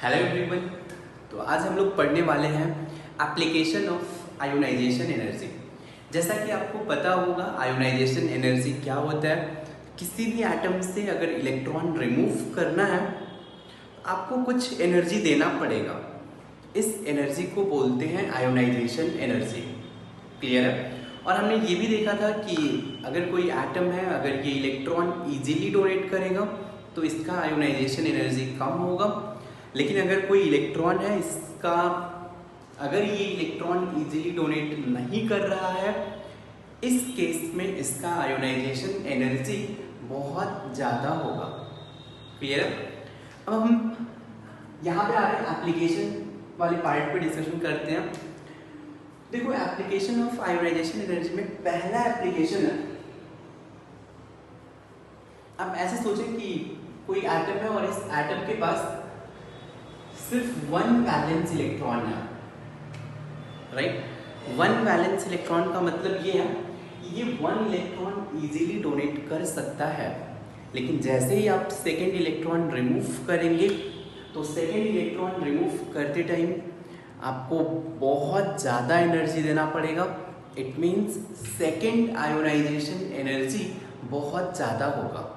Hello everyone. तो आज हम लोग पढ़ने वाले हैं एप्लीकेशन ऑफ आयोनाइजेशन एनर्जी। जैसा कि आपको पता होगा आयोनाइजेशन एनर्जी क्या होता है। किसी भी एटम से अगर इलेक्ट्रॉन रिमूव करना है तो आपको कुछ एनर्जी देना पड़ेगा। इस एनर्जी को बोलते हैं आयोनाइजेशन एनर्जी। क्लियर है। और हमने ये भी देखा था कि अगर कोई एटम है, अगर ये इलेक्ट्रॉन इजीली डोनेट करेगा तो इसका आयोनाइजेशन एनर्जी कम होगा। लेकिन अगर कोई इलेक्ट्रॉन है इसका, अगर ये इलेक्ट्रॉन इजीली डोनेट नहीं कर रहा है, इस केस में इसका आयोनाइजेशन एनर्जी बहुत ज़्यादा होगा। क्लियर है। अब हम यहाँ पे आ रहे हैं एप्लीकेशन वाले पार्ट पे डिस्कशन करते हैं। देखो एप्लीकेशन ऑफ आयोनाइजेशन एनर्जी में पहला एप्लीकेशन है, आप ऐसे सोचें कि कोई एटम है और इस एटम के पास सिर्फ वन वैलेंस इलेक्ट्रॉन है, राइट। वन वैलेंस इलेक्ट्रॉन का मतलब ये है कि ये वन इलेक्ट्रॉन इजीली डोनेट कर सकता है। लेकिन जैसे ही आप सेकेंड इलेक्ट्रॉन रिमूव करेंगे तो सेकेंड इलेक्ट्रॉन रिमूव करते टाइम आपको बहुत ज़्यादा एनर्जी देना पड़ेगा। It means second ionization energy बहुत ज़्यादा होगा।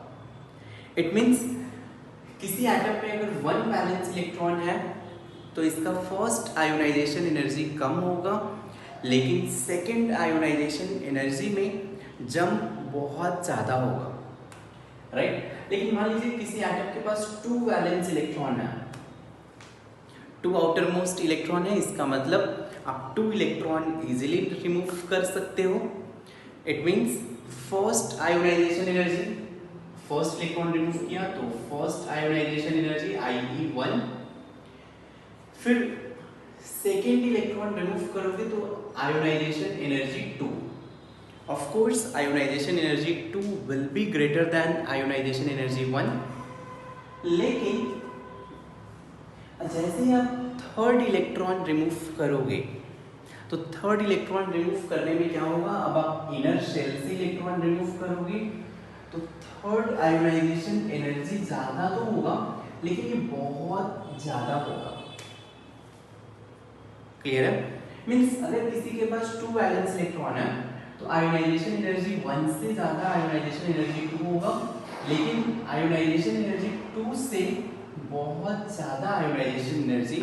इट मीन्स किसी एटम में अगर वन वैलेंस इलेक्ट्रॉन है तो इसका फर्स्ट आयोनाइजेशन एनर्जी कम होगा, लेकिन सेकेंड आयोनाइजेशन एनर्जी में जंप बहुत ज़्यादा होगा, राइट। लेकिन मान लीजिए किसी एटम के पास टू वैलेंस इलेक्ट्रॉन है, टू आउटर मोस्ट इलेक्ट्रॉन है, इसका मतलब आप टू इलेक्ट्रॉन इजीली रिमूव कर सकते हो। It means first ionization energy, first electron remove किया तो फर्स्ट आयोनाइजेशन एनर्जी IE1, फिर सेकेंड इलेक्ट्रॉन रिमूव करोगे तो ionization energy 2। Of course ionization energy 2 will be greater than ionization energy 1, लेकिन जैसे ही आप थर्ड इलेक्ट्रॉन रिमूव करोगे तो थर्ड इलेक्ट्रॉन रिमूव करने में क्या होगा, अब आप इनर शेल से इलेक्ट्रॉन रिमूव करोगे तो थर्ड आयोनाइजेशन एनर्जी ज़्यादा तो होगा लेकिन ये बहुत ज़्यादा होगा। क्लियर है। मीन्स अगर किसी के पास टू वैलेंस इलेक्ट्रॉन है तो आयोनाइजेशन एनर्जी 1 से ज़्यादा आयोनाइजेशन एनर्जी 2 होगा, लेकिन आयोनाइजेशन एनर्जी 2 से बहुत ज़्यादा आयोनाइजेशन एनर्जी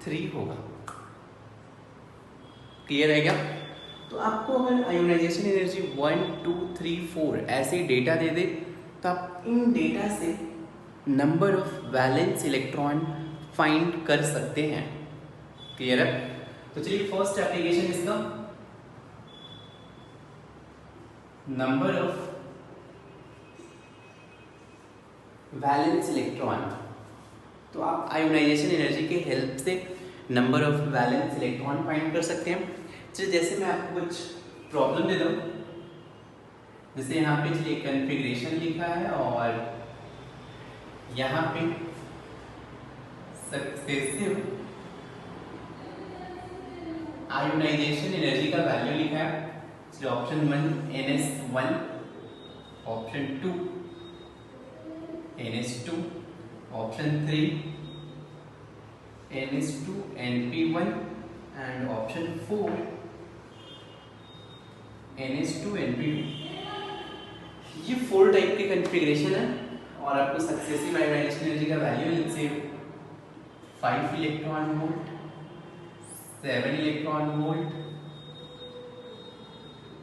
3 होगा। क्लियर है क्या। तो आपको अगर आयोनाइजेशन एनर्जी 1, 2, 3, 4 ऐसे डेटा दे दे तो आप इन डेटा से number of valence electron find कर सकते हैं। क्लियर है। तो चलिए फर्स्ट एप्लीकेशन इसका, नंबर ऑफ वैलेंस इलेक्ट्रॉन। तो आप आयोनाइजेशन एनर्जी के हेल्प से number of valence electron find कर सकते हैं। चलिए जैसे मैं आपको कुछ प्रॉब्लम दे दूं, जैसे यहाँ पे चलिए कॉन्फ़िगरेशन लिखा है और यहाँ पे सक्सेसिव आयोनाइजेशन एनर्जी का वैल्यू लिखा है। चलिए option 1 NS1, option 2 NS2, option 3 NS2 NP1 and option 4 NS2 NP2। ये 4 टाइप के कॉन्फ़िगरेशन है और आपको सक्सेसिव आयोनाइजेशन एनर्जी का वैल्यू जैसे 5 electron volt, 7 electron volt,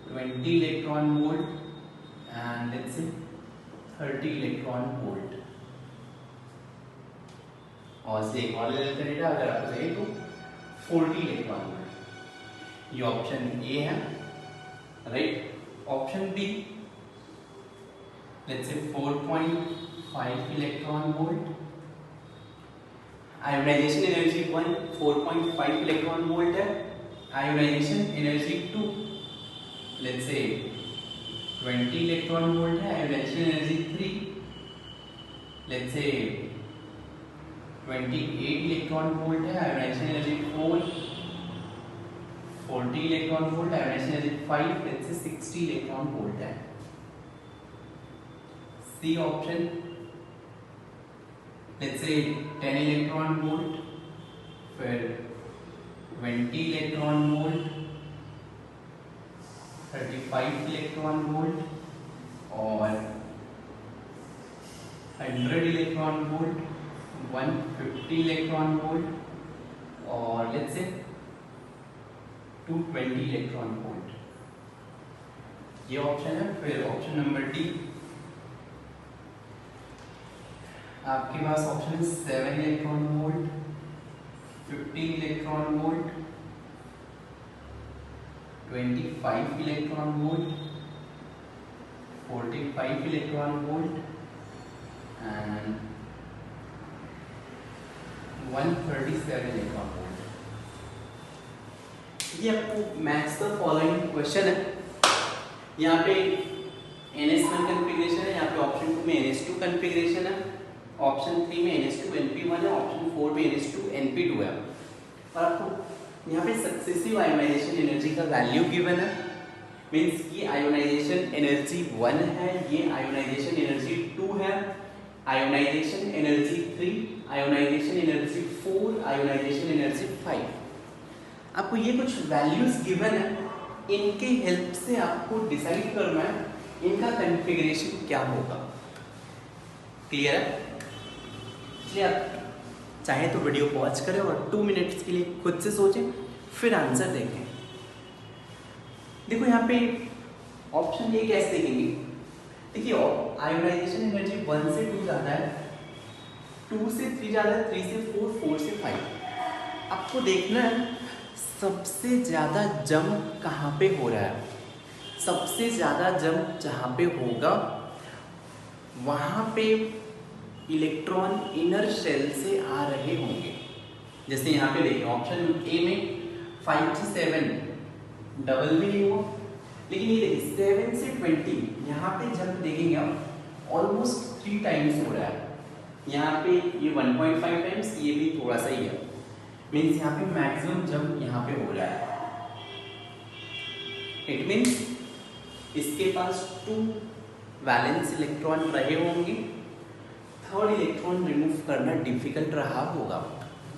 20 electron volt and let's say 30 electron volt. और से एक और ले लेते हैं डेटा, अगर आपको चाहिए तो 40 इलेक्ट्रॉन वोल्ट। ये ऑप्शन ए है, right. Option B let's say 4.5 electron volt, ionisation energy 1 4.5 electron volt है, ionisation energy 2 let's say 20 electron volt है, ionisation energy 3 let's say 28 electron volt है, ionisation energy 4 40 electron volt, ionisation energy 5 let's say 60 electron volt है। C option let's say 10 electron volt, फिर 20 electron volt, 35 electron volt और 100 electron volt, 150 electron volt और let's say 220 electron volt. ये option है। फिर option number D, आपके पास option है 7 electron volt, 15 electron volt, 25 electron volt, 45 electron volt and 137 electron volt. ये आपको मैथ्स का फॉलोइंग क्वेश्चन है। यहाँ पे NS1 कन्फिग्रेशन है, यहाँ पे ऑप्शन 2 में NS2 कन्फिग्रेशन है, ऑप्शन 3 में NS2 NP1 है, ऑप्शन 4 में NS2 NP2 है। और आपको यहाँ पे सक्सेसिव आयोनाइजेशन एनर्जी का वैल्यू गिवन है, मीन्स कि आयोनाइजेशन एनर्जी 1 है, ये आयोनाइजेशन एनर्जी 2 है, ionisation energy 3, ionization energy 4, ionization energy 5। आपको ये कुछ वैल्यूज गिवन है, इनके हेल्प से आपको डिसाइड करना है इनका कॉन्फ़िगरेशन क्या होगा। क्लियर है? इसलिए आप चाहे तो वीडियो पॉज करें और 2 मिनट्स के लिए खुद से सोचें, फिर आंसर देखें। देखो यहाँ पे ऑप्शन ए कैसे देखेंगे। देखिए आयोनाइजेशन एनर्जी 1 से 2 ज़्यादा है, 2 से 3 ज़्यादा है, 3 से 4, 4 से 5। आपको देखना है सबसे ज़्यादा जंप कहाँ पे हो रहा है। सबसे ज़्यादा जंप जहाँ पे होगा वहाँ पे इलेक्ट्रॉन इनर शेल से आ रहे होंगे। जैसे यहाँ पे देखिए ऑप्शन ए में 5 से 7 डबल भी नहीं हुआ, लेकिन ये देखिए 7 से 20 यहाँ पे जंप देखेंगे आप ऑलमोस्ट 3 टाइम्स हो रहा है। यहाँ पे ये 1.5 टाइम्स, ये भी थोड़ा सा ही है, मीन्स यहाँ पे मैक्सिमम जंप यहाँ पे हो रहा है। इट मीन्स इसके पास 2 वैलेंस इलेक्ट्रॉन रहे होंगे, थर्ड इलेक्ट्रॉन रिमूव करना डिफिकल्ट रहा होगा।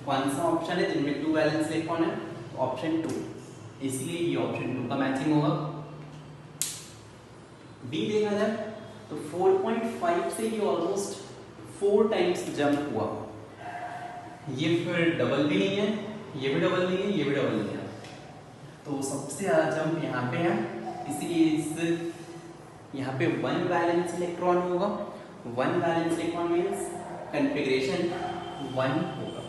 कौन सा ऑप्शन है जिनमें 2 वैलेंस इलेक्ट्रॉन है? ऑप्शन 2, इसलिए ये ऑप्शन 2 का मैचिंग होगा। बी देखा जाए तो 4.5 से ये ऑलमोस्ट 4 टाइम्स जंप हुआ। ये फिर डबल भी नहीं है, ये भी डबल नहीं है, ये भी डबल नहीं है, तो सबसे ज़्यादा जंप यहाँ पे है, इसलिए इस यहाँ पे 1 वैलेंस इलेक्ट्रॉन होगा। 1 वैलेंस इलेक्ट्रॉन मीन्स कॉन्फ़िगरेशन 1 होगा।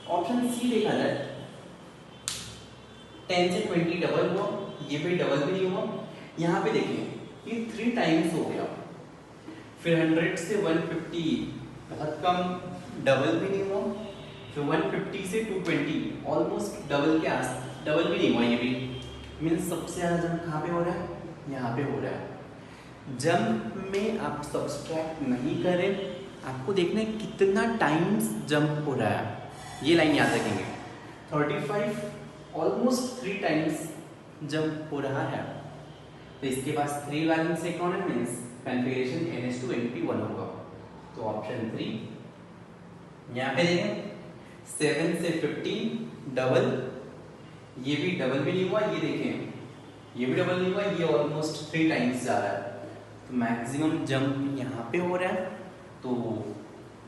ऑप्शन सी देखा जाए 10 से 20 डबल हुआ, ये भी डबल भी नहीं हुआ। यहाँ पे देखिए ये 3 टाइम्स हो गया। फिर 100 से 150 बहुत कम, डबल भी नहीं हुआ। फिर 150 से 220 ऑलमोस्ट डबल के आस, डबल भी नहीं हुआ, ये भी मीन्स सबसे ज़्यादा जंप कहाँ पे हो रहा है? यहाँ पे हो रहा है। जंप में आप सब्सट्रैक्ट नहीं करें, आपको देखना है कितना टाइम्स जंप हो रहा है, ये लाइन याद रखेंगे। 35 ऑलमोस्ट 3 टाइम्स जंप हो रहा है, तो इसके पास 3 वैलेंस इलेक्ट्रॉन है, मीन्स कॉन्फ़िगरेशन NS2 NP1 होगा। तो ऑप्शन 3। यहाँ पे देखें 7 से 15 डबल, ये भी डबल भी नहीं हुआ, ये देखें ये भी डबल नहीं हुआ, ये ऑलमोस्ट 3 टाइम्स जा रहा है, तो मैक्सिमम जंप यहाँ पे हो रहा है। तो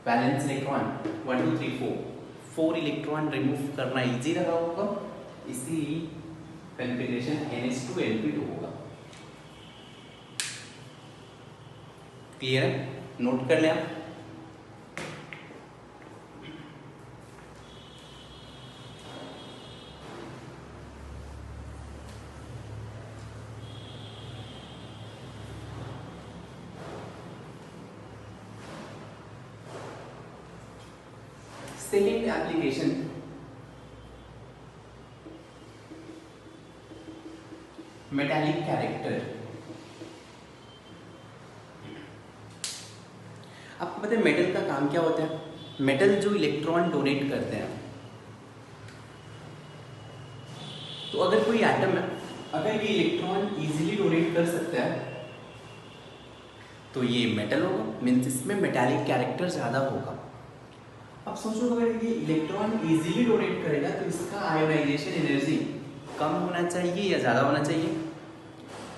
वैलेंस इलेक्ट्रॉन 1 2 3 4 इलेक्ट्रॉन रिमूव करना इजी रहा होगा, इसीलिए कॉन्फ़िगरेशन NS2 NP2 होगा। क्लियर है? नोट कर लें आप। Second application, metallic character. आपको पता है मेटल का काम क्या होता है? मेटल जो इलेक्ट्रॉन डोनेट करते हैं, तो अगर कोई एटम है, अगर ये इलेक्ट्रॉन इजीली डोनेट कर सकता है तो ये मेटल होगा, मीन्स इसमें मेटालिक कैरेक्टर ज़्यादा होगा। अब सोचो अगर ये इलेक्ट्रॉन इजीली डोनेट करेगा तो इसका आयोनाइजेशन एनर्जी कम होना चाहिए या ज़्यादा होना चाहिए?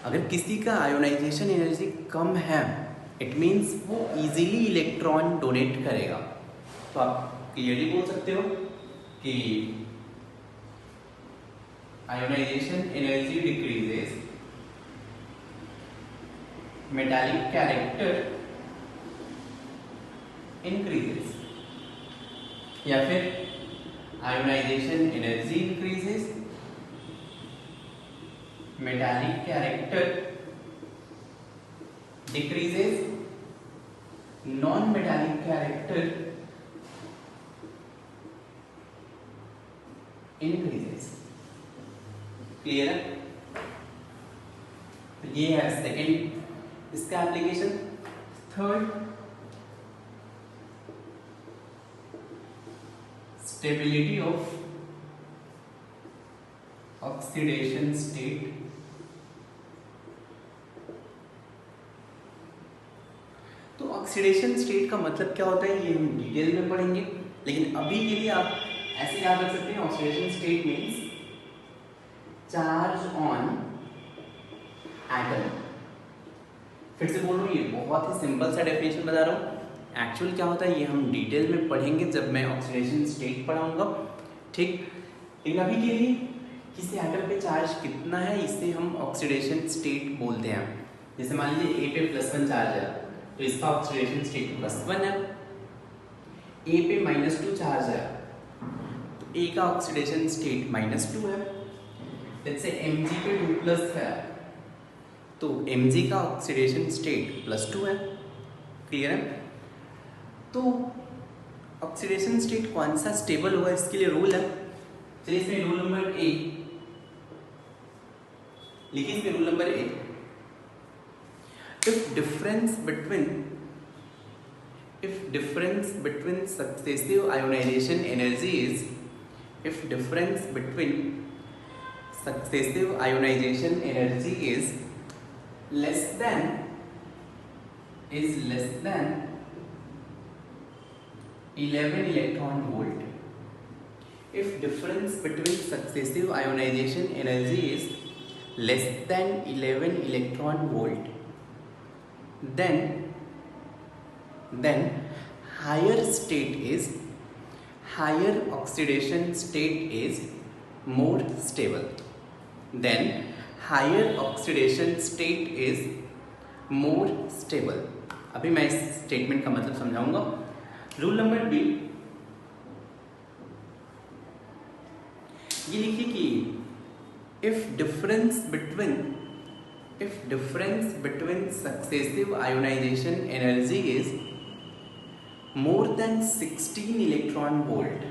अगर किसी का आयोनाइजेशन एनर्जी कम है इट मीन्स वो इजीली इलेक्ट्रॉन डोनेट करेगा। तो आप क्लियरली बोल सकते हो कि ionization energy decreases, metallic character increases, या फिर ionization energy increases, metallic character decreases, non metallic character increases. Clear है? तो ये है सेकेंड इसका application. Third, stability of oxidation state. तो ऑक्सीडेशन स्टेट का मतलब क्या होता है ये हम डिटेल में पढ़ेंगे, लेकिन अभी के लिए आप ऐसे याद रख सकते हैं oxidation state means charge on atom. फिर से बोल रहा हूँ, ये बहुत ही सिंपल सा डेफिनेशन बता रहा हूँ। एक्चुअल क्या होता है ये हम डिटेल में पढ़ेंगे जब मैं ऑक्सीडेशन स्टेट पढ़ाऊंगा, ठीक। लेकिन अभी के लिए किसी एटम पे चार्ज कितना है इसे हम ऑक्सीडेशन स्टेट बोलते हैं। जैसे मान लीजिए ए पे +1 चार्ज है तो इसका ऑक्सीडेशन स्टेट +1 है। ए पे -2 चार्ज है तो ए का ऑक्सीडेशन स्टेट -2 है। जैसे Mg पे 2+ है तो Mg का ऑक्सीडेशन स्टेट +2 है। क्लियर है? तो ऑक्सीडेशन स्टेट कौन सा स्टेबल होगा इसके लिए रूल है। चलिए इसमें रूल नंबर ए लिखिए, इसमें rule number A, if difference between successive ionization energy is less than 11 electron volt. If difference between successive ionization energy is less than 11 electron volt, then higher oxidation state is more stable. Then higher oxidation state is more stable. अभी मैं इस statement का मतलब समझाऊंगा। Rule number B, ये लिखिए कि if difference between successive ionization energy is more than 16 electron volt,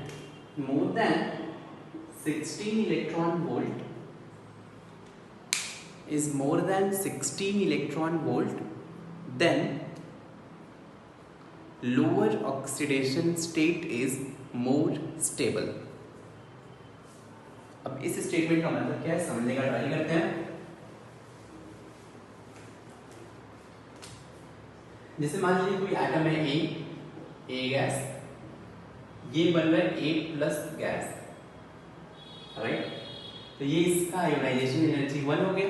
then lower oxidation state is more stable. अब इस स्टेटमेंट का मतलब क्या है समझने का ट्राई करते हैं। जैसे मान लीजिए कोई एटम है ए गैस, ये बन रहा है A+ गैस, राइट। तो ये इसका आयोनाइजेशन एनर्जी 1 हो गया,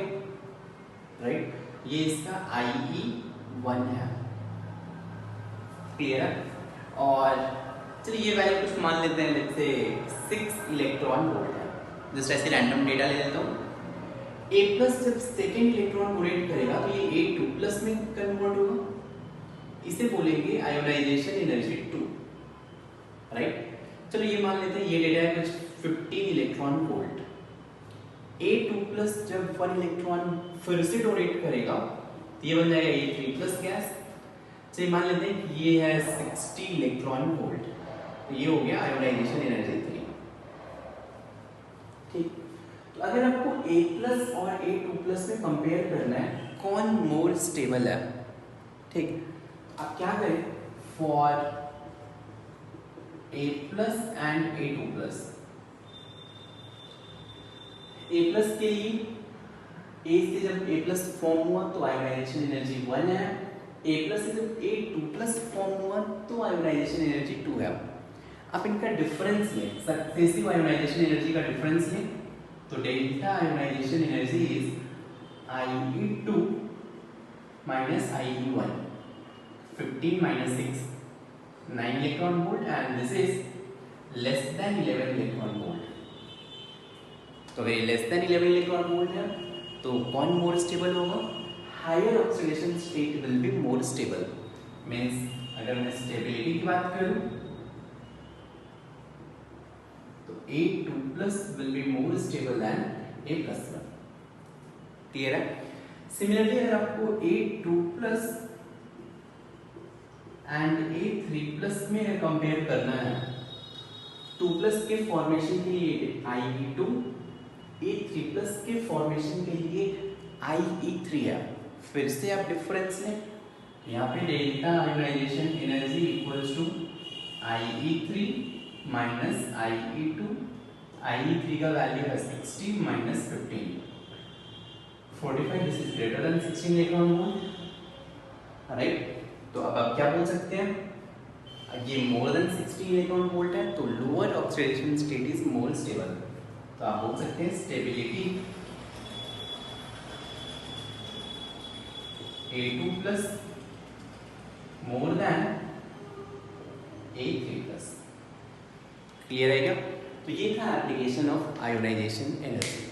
राइट। ये इसका IE1 है। क्लियर है? और चलिए ये वैल्यू कुछ मान लेते हैं, जैसे 6 इलेक्ट्रॉन वोल्ट है। जस्ट ऐसे रैंडम डेटा ले लेता हूँ। A+ जब सेकेंड इलेक्ट्रॉन डोनेट करेगा तो ये A2+ में कन्वर्ट होगा, इसे बोलेंगे आयोनाइजेशन एनर्जी 2, राइट। चलो ये मान लेते हैं ये डेटा है कुछ 15 इलेक्ट्रॉन वोल्ट। A2+ जब 1 इलेक्ट्रॉन फिर से डोनेट करेगा तो ये बन जाएगा A3+ गैस। चलिए मान लेते हैं कि ये है 60 इलेक्ट्रॉन वोल्ट, तो ये हो गया आयोनाइजेशन एनर्जी 3, ठीक। तो अगर आपको A+ और A2+ में कंपेयर करना है कौन मोर स्टेबल है, ठीक, आप क्या करें, for A+ and A2+, A+ के लिए A से जब A+ फॉर्म हुआ तो आयोनाइजेशन एनर्जी 1 है, A+ से जब A2+ फॉर्म हुआ तो आयोनाइजेशन एनर्जी 2 है। आप इनका डिफरेंस लें, सक्सेसिव आयोनाइजेशन एनर्जी का डिफरेंस लें, तो delta ionization energy is IE2 minus IE1, 15 minus 6, 9 electron volt, and this is less than 11 electron volt. तो अगर ये लेस देन 11 इलेक्ट्रॉन वोल्ट है तो कौन मोर स्टेबल होगा? Higher oxidation state will be more stable. Means अगर मैं stability की बात करूं तो A2 plus will be more stable than A plus 1। Clear है? सिमिलरली अगर आपको A2 plus and A3 plus में कंपेयर करना है, 2 plus के फॉर्मेशन के लिए IE2, A3 plus के फॉर्मेशन के लिए IE3 है। फिर से आप डिफरेंस लें, यहाँ पे delta ionization energy equals to IE3 minus IE2, IE3 का वैल्यू है 60 minus 15, 45, this is greater than 16 electron volt, right. तो अब आप क्या बोल सकते हैं, ये मोर देन 60 इलेक्ट्रॉन वोल्ट है तो lower oxidation state is more stable. तो आप बोल सकते हैं stability A2 plus more than A3 plus। Clear है क्या? तो ये था एप्लीकेशन ऑफ आयोनाइजेशन एनर्जी।